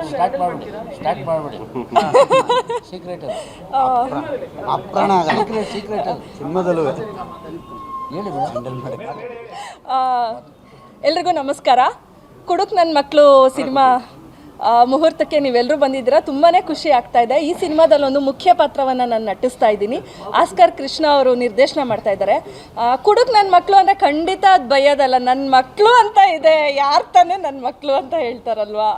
Start ಮಾಡಿಬಿಡಿ. Secret secret ಸಿನಿಮಾದಲ್ಲೂ ಹೇಳಿ madam. ಎಲ್ರಿಗೂ ನಮಸ್ಕಾರ. ಕುಡುಕ್ ನನ್ನ ಮಕ್ಕಳು ಸಿನಿಮಾ ಮುಹೂರ್ತಕ್ಕೆ ನೀವೆಲ್ಲರೂ ಬಂದಿದ್ದೀರಾ. ತುಂಬಾ ಖುಷಿ ಆಗ್ತಾ ಇದೆ. ಈ ಸಿನಿಮಾದಲ್ಲಿ ಒಂದು ಮುಖ್ಯ ಪಾತ್ರವನ್ನು ನಾನು ನಟಿಸ್ತಾ ಇದ್ದೀನಿ. ಆಸ್ಕರ್ ಕೃಷ್ಣ ಅವರು ನಿರ್ದೇಶನ ಮಾಡ್ತಾ ಇದ್ದಾರೆ. ಕುಡುಕ್ ನನ್ನ ಮಕ್ಕಳು ಅಂದರೆ ಖಂಡಿತ ಅದು ಬೈಯೋದಲ್ಲ, ನನ್ನ ಮಕ್ಕಳು ಅಂತ ಇದೆ, ಯಾರು ತಾನೇ ನನ್ನ ಮಕ್ಕಳು ಅಂತ ಹೇಳ್ತಾರಲ್ವಾ.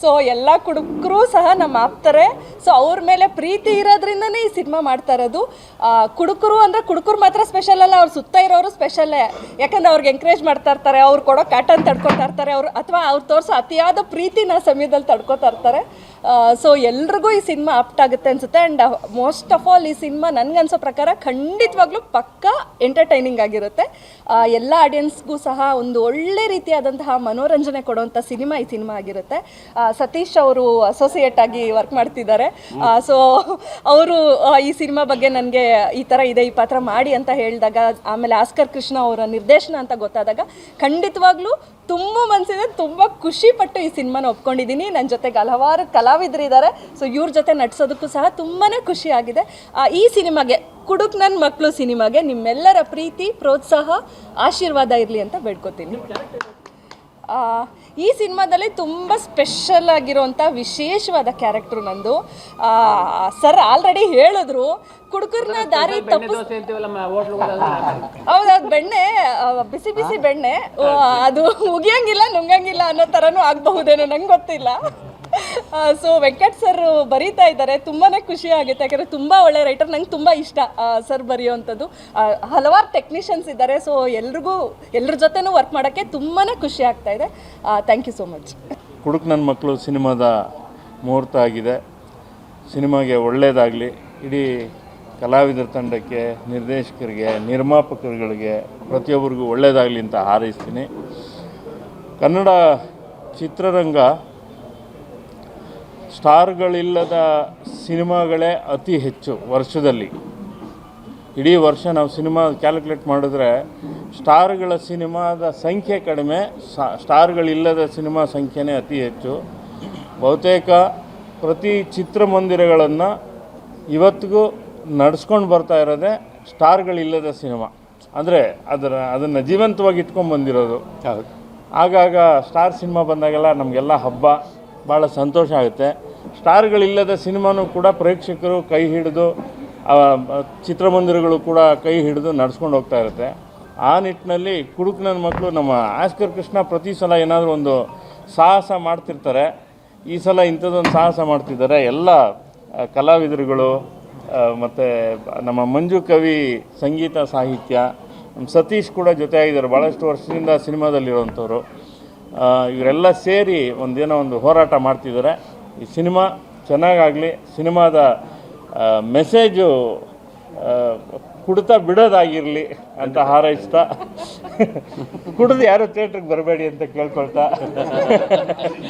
ಸೊ ಎಲ್ಲ ಕುಡುಕರು ಸಹ ನಮ್ಮ ಆಪ್ತಾರೆ. ಸೊ ಅವ್ರ ಮೇಲೆ ಪ್ರೀತಿ ಇರೋದ್ರಿಂದನೇ ಈ ಸಿನಿಮಾ ಮಾಡ್ತಾ ಇರೋದು. ಕುಡುಕರು ಅಂದರೆ ಕುಡುಕರು ಮಾತ್ರ ಸ್ಪೆಷಲ್ ಅಲ್ಲ, ಅವ್ರು ಸುತ್ತ ಇರೋರು ಸ್ಪೆಷಲ್ಲೇ. ಯಾಕಂದರೆ ಅವ್ರಿಗೆ ಎಂಕರೇಜ್ ಮಾಡ್ತಾ ಇರ್ತಾರೆ, ಅವ್ರು ಕೊಡೋ ಕಾಟನ್ ತಡ್ಕೊತಾ ಇರ್ತಾರೆ, ಅವ್ರು ಅಥವಾ ಅವ್ರು ತೋರಿಸೋ ಅತಿಯಾದ ಪ್ರೀತಿನ ಸಮಯದಲ್ಲಿ ತಡ್ಕೋತಾ ಇರ್ತಾರೆ. ಸೊ ಎಲ್ರಿಗೂ ಈ ಸಿನಿಮಾ ಆಪ್ಟ್ ಆಗುತ್ತೆ ಅನ್ಸುತ್ತೆ. ಆ್ಯಂಡ್ ಮೋಸ್ಟ್ ಆಫ್ ಆಲ್ ಈ ಸಿನಿಮಾ ನನಗನ್ಸೋ ಪ್ರಕಾರ ಖಂಡಿತವಾಗ್ಲೂ ಪಕ್ಕಾ ಎಂಟರ್ಟೈನಿಂಗ್ ಆಗಿರುತ್ತೆ. ಎಲ್ಲ ಆಡಿಯನ್ಸ್ಗೂ ಸಹ ಒಂದು ಒಳ್ಳೆ ರೀತಿಯಾದಂತಹ ಮನೋರಂಜನೆ ಕೊಡುವಂಥ ಸಿನಿಮಾ ಈ ಸಿನಿಮಾ ಆಗಿರುತ್ತೆ. ಸತೀಶ್ ಅವರು ಅಸೋಸಿಯೇಟ್ ಆಗಿ ವರ್ಕ್ ಮಾಡ್ತಿದ್ದಾರೆ. ಸೊ ಅವರು ಈ ಸಿನಿಮಾ ಬಗ್ಗೆ ನನಗೆ ಈ ಥರ ಇದೆ, ಈ ಪಾತ್ರ ಮಾಡಿ ಅಂತ ಹೇಳಿದಾಗ, ಆಮೇಲೆ ಆಸ್ಕರ್ ಕೃಷ್ಣ ಅವರ ನಿರ್ದೇಶನ ಅಂತ ಗೊತ್ತಾದಾಗ ಖಂಡಿತವಾಗ್ಲೂ ತುಂಬ ಮನಸ್ಸಿದೆ, ತುಂಬ ಖುಷಿಪಟ್ಟು ಈ ಸಿನಿಮಾನ ಒಪ್ಕೊಂಡಿದ್ದೀನಿ. ನನ್ನ ಜೊತೆಗೆ ಹಲವಾರು ಕಲಾವಿದರಿದ್ದಾರೆ. ಸೊ ಇವ್ರ ಜೊತೆ ನಟಿಸೋದಕ್ಕೂ ಸಹ ತುಂಬಾ ಖುಷಿ ಆಗಿದೆ. ಈ ಸಿನಿಮಾಗೆ, ಕುಡುಕ್ ನನ್ನ ಮಕ್ಕಳು ಸಿನಿಮಾಗೆ ನಿಮ್ಮೆಲ್ಲರ ಪ್ರೀತಿ, ಪ್ರೋತ್ಸಾಹ, ಆಶೀರ್ವಾದ ಇರಲಿ ಅಂತ ಬೇಡ್ಕೋತೀನಿ. ಈ ಸಿನಿಮಾದಲ್ಲಿ ತುಂಬ ಸ್ಪೆಷಲ್ ಆಗಿರುವಂಥ ವಿಶೇಷವಾದ ಕ್ಯಾರೆಕ್ಟ್ರು ನಂದು. ಸರ್ ಆಲ್ರೆಡಿ ಹೇಳಿದ್ರು, ಕುಡುಕರನ್ನ ದಾರಿ ಹೌದೌದು, ಬೆಣ್ಣೆ ಬಿಸಿ ಬಿಸಿ ಬೆಣ್ಣೆ, ಅದು ಉಗಿಯಂಗಿಲ್ಲ ನುಂಗಂಗಿಲ್ಲ ಅನ್ನೋ ಥರನೂ ಆಗಬಹುದೇನೋ, ನಂಗೆ ಗೊತ್ತಿಲ್ಲ. ಸೊ ವೆಂಕಟ್ ಸರ್ ಬರೀತಾ ಇದ್ದಾರೆ, ತುಂಬಾ ಖುಷಿ ಆಗುತ್ತೆ. ಯಾಕಂದರೆ ತುಂಬ ಒಳ್ಳೆ ರೈಟರ್, ನಂಗೆ ತುಂಬ ಇಷ್ಟ ಸರ್ ಬರೆಯೋವಂಥದ್ದು. ಹಲವಾರು ಟೆಕ್ನಿಷಿಯನ್ಸ್ ಇದ್ದಾರೆ. ಸೊ ಎಲ್ಲರ ಜೊತೆನೂ ವರ್ಕ್ ಮಾಡೋಕ್ಕೆ ತುಂಬಾ ಖುಷಿ ಆಗ್ತಾ ಇದೆ. Thank you so much. ಕುಡುಕ್ ನನ್ನ ಮಕ್ಕಳು ಸಿನಿಮಾದ ಮುಹೂರ್ತ ಆಗಿದೆ. ಸಿನಿಮಾಗೆ ಒಳ್ಳೆಯದಾಗಲಿ. ಇಡೀ ಕಲಾವಿದರ ತಂಡಕ್ಕೆ, ನಿರ್ದೇಶಕರಿಗೆ, ನಿರ್ಮಾಪಕರುಗಳಿಗೆ, ಪ್ರತಿಯೊಬ್ಬರಿಗೂ ಒಳ್ಳೆಯದಾಗಲಿ ಅಂತ ಹಾರೈಸ್ತೀನಿ. ಕನ್ನಡ ಚಿತ್ರರಂಗ ಸ್ಟಾರ್ಗಳಿಲ್ಲದ ಸಿನಿಮಾಗಳೇ ಅತಿ ಹೆಚ್ಚು ವರ್ಷದಲ್ಲಿ. ಇಡೀ ವರ್ಷ ನಾವು ಸಿನಿಮಾ ಕ್ಯಾಲ್ಕುಲೇಟ್ ಮಾಡಿದ್ರೆ ಸ್ಟಾರ್ಗಳ ಸಿನಿಮಾದ ಸಂಖ್ಯೆ ಕಡಿಮೆ, ಸ್ಟಾರ್ಗಳಿಲ್ಲದ ಸಿನಿಮಾ ಸಂಖ್ಯೆನೇ ಅತಿ ಹೆಚ್ಚು. ಬಹುತೇಕ ಪ್ರತಿ ಚಿತ್ರಮಂದಿರಗಳನ್ನು ಇವತ್ತಿಗೂ ನಡೆಸ್ಕೊಂಡು ಬರ್ತಾ ಇರೋದೇ ಸ್ಟಾರ್ಗಳಿಲ್ಲದ ಸಿನಿಮಾ. ಅಂದರೆ ಅದನ್ನು ಜೀವಂತವಾಗಿ ಇಟ್ಕೊಂಡು ಬಂದಿರೋದು. ಆಗಾಗ ಸ್ಟಾರ್ ಸಿನಿಮಾ ಬಂದಾಗೆಲ್ಲ ನಮಗೆಲ್ಲ ಹಬ್ಬ, ಭಾಳ ಸಂತೋಷ ಆಗುತ್ತೆ. ಸ್ಟಾರ್ಗಳಿಲ್ಲದ ಸಿನಿಮಾನೂ ಕೂಡ ಪ್ರೇಕ್ಷಕರು ಕೈ ಹಿಡಿದು, ಚಿತ್ರಮಂದಿರಗಳು ಕೂಡ ಕೈ ಹಿಡಿದು ನಡೆಸ್ಕೊಂಡು ಹೋಗ್ತಾ ಇರುತ್ತೆ. ಆ ನಿಟ್ಟಿನಲ್ಲಿ ಕುಡುಕ್ ನನ್ನ ಮಕ್ಕಳು, ನಮ್ಮ ಆಸ್ಕರ್ ಕೃಷ್ಣ ಪ್ರತಿ ಸಲ ಏನಾದರೂ ಒಂದು ಸಾಹಸ ಮಾಡ್ತಿರ್ತಾರೆ. ಈ ಸಲ ಇಂಥದ್ದೊಂದು ಸಾಹಸ ಮಾಡ್ತಿದ್ದಾರೆ. ಎಲ್ಲ ಕಲಾವಿದರುಗಳು ಮತ್ತು ನಮ್ಮ ಮಂಜು ಕವಿ ಸಂಗೀತ ಸಾಹಿತ್ಯ, ನಮ್ಮ ಸತೀಶ್ ಕೂಡ ಜೊತೆಯಾಗಿದ್ದಾರೆ, ಭಾಳಷ್ಟು ವರ್ಷದಿಂದ ಸಿನಿಮಾದಲ್ಲಿರುವಂಥವ್ರು. ಇವರೆಲ್ಲ ಸೇರಿ ಒಂದೇನೋ ಒಂದು ಹೋರಾಟ ಮಾಡ್ತಿದ್ದಾರೆ. ಈ ಸಿನಿಮಾ ಚೆನ್ನಾಗಾಗಲಿ. ಸಿನಿಮಾದ ಮೆಸೇಜು ಕುಡ್ತಾ ಬಿಡೋದಾಗಿರಲಿ ಅಂತ ಹಾರೈಸ್ತಾ, ಕುಡಿದು ಯಾರು ಥಿಯೇಟ್ರಿಗೆ ಬರಬೇಡಿ ಅಂತ ಕೇಳ್ಕೊಳ್ತಾ,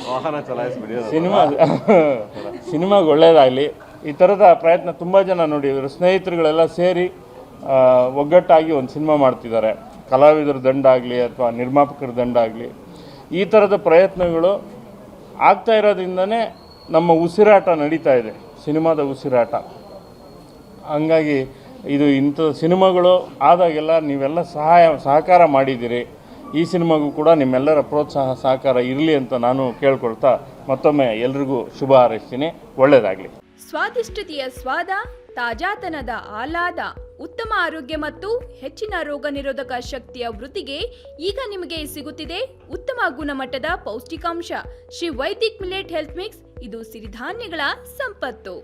ವಾಹನ ಚಲಾಯಿಸ್ಬಿಡಿ. ಸಿನಿಮಾಗೆ ಒಳ್ಳೆಯದಾಗಲಿ. ಈ ಥರದ ಪ್ರಯತ್ನ ತುಂಬ ಜನ ನೋಡಿ, ಇವರು ಸ್ನೇಹಿತರುಗಳೆಲ್ಲ ಸೇರಿ ಒಗ್ಗಟ್ಟಾಗಿ ಒಂದು ಸಿನಿಮಾ ಮಾಡ್ತಿದ್ದಾರೆ. ಕಲಾವಿದರ ದಂಡ ಆಗಲಿ ಅಥವಾ ನಿರ್ಮಾಪಕರ ದಂಡ ಆಗಲಿ, ಈ ಥರದ ಪ್ರಯತ್ನಗಳು ಆಗ್ತಾ ಇರೋದ್ರಿಂದನೇ ನಮ್ಮ ಉಸಿರಾಟ ನಡೀತಾ ಇದೆ, ಸಿನಿಮಾದ ಉಸಿರಾಟ. ಹಂಗಾಗಿ ಇಂಥ ಸಿನಿಮಾಗಳು ಆದಾಗೆಲ್ಲ ನೀವೆಲ್ಲ ಸಹಕಾರ ಮಾಡಿದ್ದೀರಿ. ಈ ಸಿನಿಮಾಗೂ ಕೂಡ ನಿಮ್ಮೆಲ್ಲರ ಪ್ರೋತ್ಸಾಹ ಸಹಕಾರ ಇರಲಿ ಅಂತ ನಾನು ಕೇಳ್ಕೊಳ್ತಾ ಮತ್ತೊಮ್ಮೆ ಎಲ್ರಿಗೂ ಶುಭ ಹಾರೈಸ್ತೀನಿ. ಒಳ್ಳೆಯದಾಗಲಿ. ಸ್ವಾದಿಷ್ಟತೆಯ ಸ್ವಾದ, ತಾಜಾತನದ ಆಹ್ಲಾದ, ಉತ್ತಮ ಆರೋಗ್ಯ ಮತ್ತು ಹೆಚ್ಚಿನ ರೋಗ ನಿರೋಧಕ ಶಕ್ತಿಯ ವೃದ್ಧಿಗೆ ಈಗ ನಿಮಗೆ ಸಿಗುತ್ತಿದೆ ಉತ್ತಮ ಗುಣಮಟ್ಟದ ಪೌಷ್ಟಿಕಾಂಶ. Shri Vaidik millet health mix. ಇದು ಸಿರಿಧಾನ್ಯಗಳ ಸಂಪತ್ತು.